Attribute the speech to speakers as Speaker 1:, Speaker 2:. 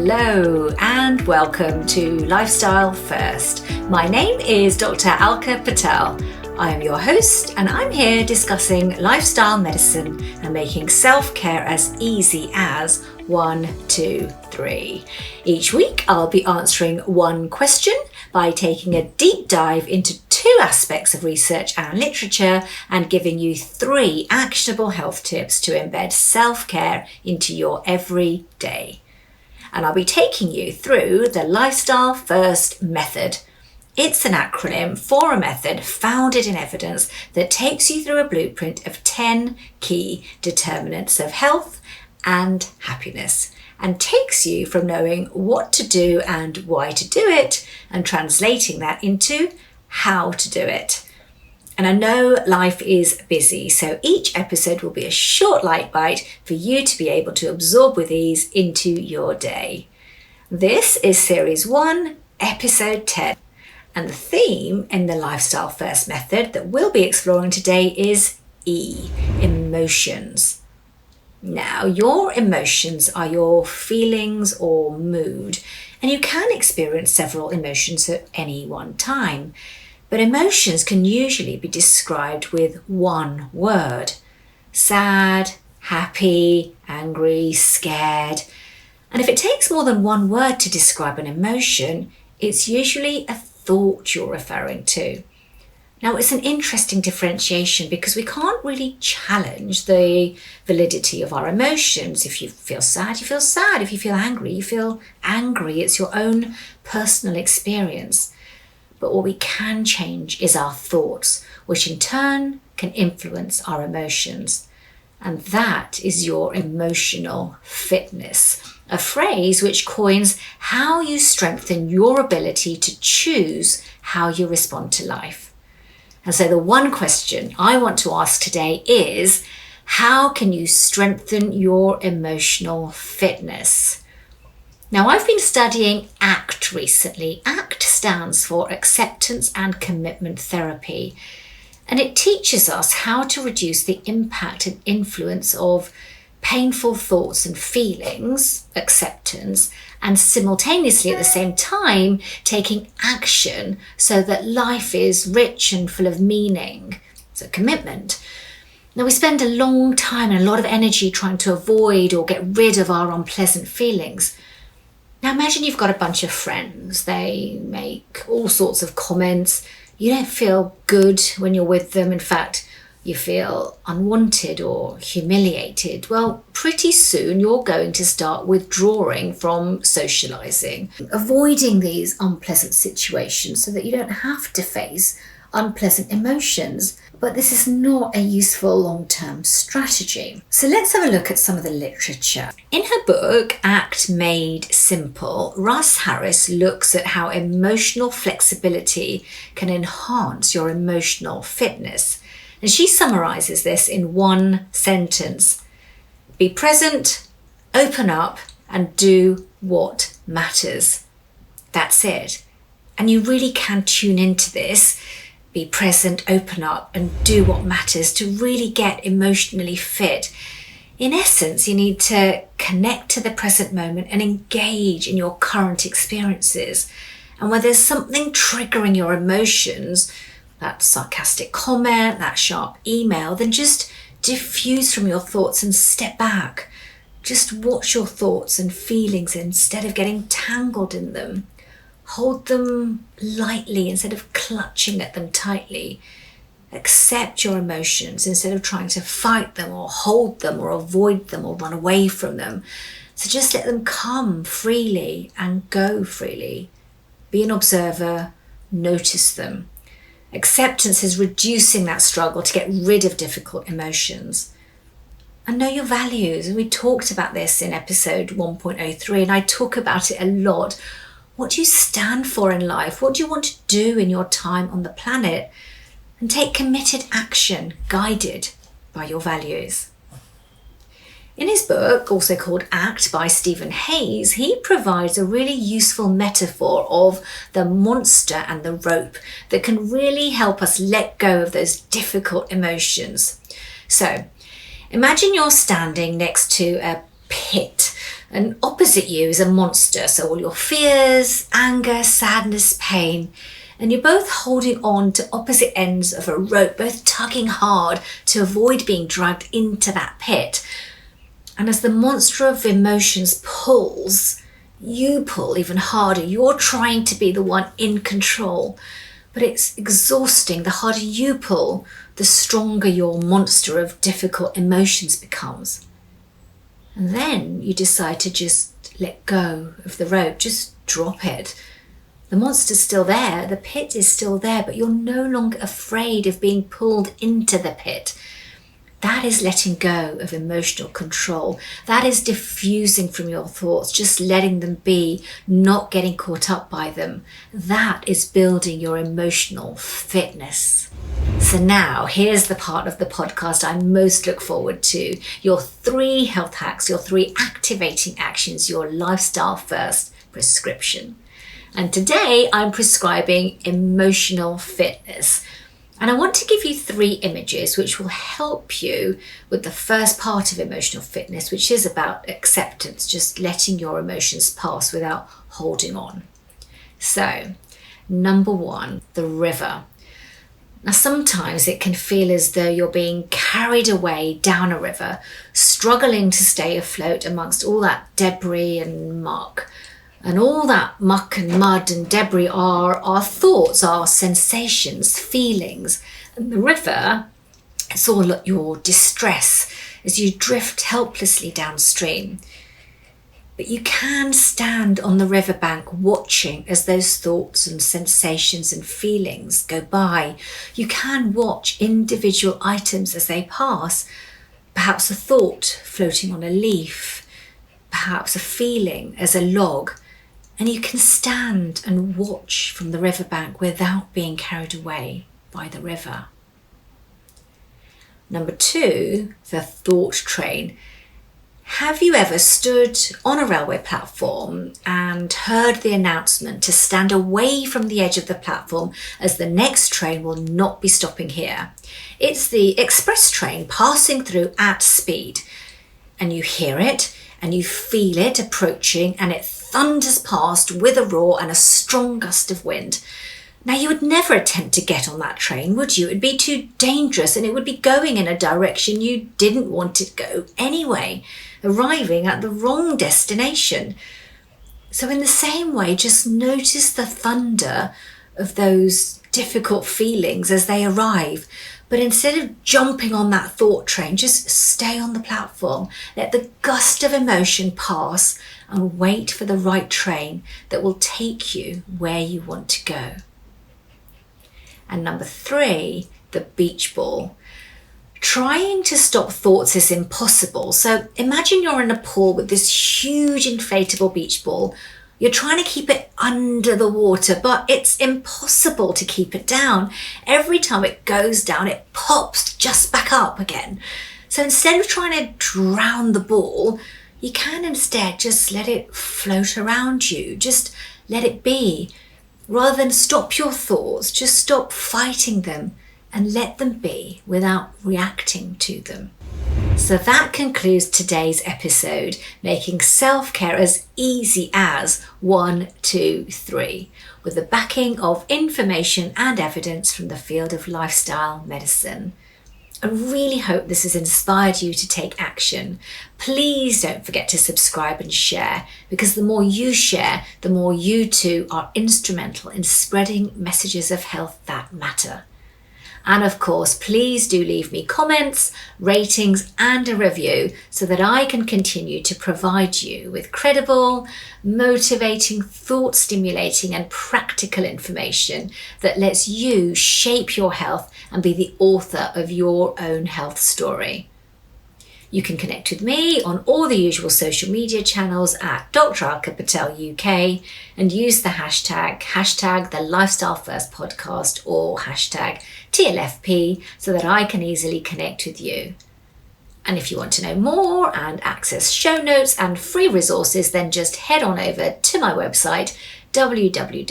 Speaker 1: Hello and welcome to Lifestyle First. My name is Dr. Alka Patel. I am your host and I'm here discussing lifestyle medicine and making self-care as easy as 1, 2, 3. Each week I'll be answering one question by taking a deep dive into 2 aspects of research and literature and giving you 3 actionable health tips to embed self-care into your everyday. And I'll be taking you through the Lifestyle First method. It's an acronym for a method founded in evidence that takes you through a blueprint of 10 key determinants of health and happiness, and takes you from knowing what to do and why to do it and translating that into how to do it. And I know life is busy, so each episode will be a short light bite for you to be able to absorb with ease into your day. This is Series 1, Episode 10, and the theme in the Lifestyle First method that we'll be exploring today is E, emotions. Now, your emotions are your feelings or mood, and you can experience several emotions at any one time. But emotions can usually be described with one word: sad, happy, angry, scared. And if it takes more than one word to describe an emotion, it's usually a thought you're referring to. Now, it's an interesting differentiation because we can't really challenge the validity of our emotions. If you feel sad, you feel sad. If you feel angry, you feel angry. It's your own personal experience. But what we can change is our thoughts, which in turn can influence our emotions. And that is your emotional fitness, a phrase which coins how you strengthen your ability to choose how you respond to life. And so the one question I want to ask today is, how can you strengthen your emotional fitness? Now, I've been studying ACT recently. ACT stands for Acceptance and Commitment Therapy, and it teaches us how to reduce the impact and influence of painful thoughts and feelings, acceptance, and simultaneously at the same time taking action so that life is rich and full of meaning. So commitment. Now, we spend a long time and a lot of energy trying to avoid or get rid of our unpleasant feelings. Now imagine you've got a bunch of friends. They make all sorts of comments. You don't feel good when you're with them. In fact, you feel unwanted or humiliated. Well, pretty soon you're going to start withdrawing from socializing, avoiding these unpleasant situations so that you don't have to face unpleasant emotions. But this is not a useful long-term strategy. So let's have a look at some of the literature. In her book, ACT Made Simple, Russ Harris looks at how emotional flexibility can enhance your emotional fitness. And she summarizes this in one sentence: be present, open up, and do what matters. That's it. And you really can tune into this. Be present, open up, and do what matters to really get emotionally fit. In essence, you need to connect to the present moment and engage in your current experiences. And when there's something triggering your emotions, that sarcastic comment, that sharp email, then just diffuse from your thoughts and step back. Just watch your thoughts and feelings instead of getting tangled in them. Hold them lightly instead of clutching at them tightly. Accept your emotions instead of trying to fight them or hold them or avoid them or run away from them. So just let them come freely and go freely. Be an observer, notice them. Acceptance is reducing that struggle to get rid of difficult emotions. And know your values. And we talked about this in episode 1.03, and I talk about it a lot. What do you stand for in life? What do you want to do in your time on the planet? And take committed action guided by your values. In his book, also called ACT by Stephen Hayes, he provides a really useful metaphor of the monster and the rope that can really help us let go of those difficult emotions. So, imagine you're standing next to a pit And opposite you is a monster, so all your fears, anger, sadness, pain. And you're both holding on to opposite ends of a rope, both tugging hard to avoid being dragged into that pit. And as the monster of emotions pulls, you pull even harder. You're trying to be the one in control, but it's exhausting. The harder you pull, the stronger your monster of difficult emotions becomes. And then you decide to just let go of the rope, just drop it. The monster's still there, the pit is still there, but you're no longer afraid of being pulled into the pit. That is letting go of emotional control. That is diffusing from your thoughts, just letting them be, not getting caught up by them. That is building your emotional fitness. So now, here's the part of the podcast I most look forward to. Your 3 health hacks, your 3 activating actions, your lifestyle first prescription. And today I'm prescribing emotional fitness. And I want to give you 3 images which will help you with the first part of emotional fitness, which is about acceptance, just letting your emotions pass without holding on. So, number 1, the river. Now, sometimes it can feel as though you're being carried away down a river, struggling to stay afloat amongst all that debris and muck. And all that muck and mud and debris are our thoughts, our sensations, feelings. And the river, it's all your distress as you drift helplessly downstream. But you can stand on the riverbank watching as those thoughts and sensations and feelings go by. You can watch individual items as they pass. Perhaps a thought floating on a leaf, perhaps a feeling as a log. And you can stand and watch from the riverbank without being carried away by the river. Number 2, the thought train. Have you ever stood on a railway platform and heard the announcement to stand away from the edge of the platform as the next train will not be stopping here? It's the express train passing through at speed. And you hear it and you feel it approaching, and it thunders past with a roar and a strong gust of wind. Now, you would never attempt to get on that train, would you? It'd be too dangerous, and it would be going in a direction you didn't want it to go anyway, arriving at the wrong destination. So in the same way, just notice the thunder of those difficult feelings as they arrive. But instead of jumping on that thought train, just stay on the platform. Let the gust of emotion pass and wait for the right train that will take you where you want to go. And number 3, the beach ball. Trying to stop thoughts is impossible. So imagine you're in a pool with this huge inflatable beach ball. You're trying to keep it under the water, but it's impossible to keep it down. Every time it goes down, it pops just back up again. So instead of trying to drown the ball, you can instead just let it float around you. Just let it be. Rather than stop your thoughts, just stop fighting them and let them be without reacting to them. So that concludes today's episode, making self-care as easy as 1, 2, 3, with the backing of information and evidence from the field of lifestyle medicine. I really hope this has inspired you to take action. Please don't forget to subscribe and share, because the more you share, the more you too are instrumental in spreading messages of health that matter. And of course, please do leave me comments, ratings, and a review so that I can continue to provide you with credible, motivating, thought-stimulating, and practical information that lets you shape your health and be the author of your own health story. You can connect with me on all the usual social media channels at Dr. Alka Patel UK, and use the hashtag the Lifestyle First Podcast, or hashtag TLFP, so that I can easily connect with you. And if you want to know more and access show notes and free resources, then just head on over to my website, www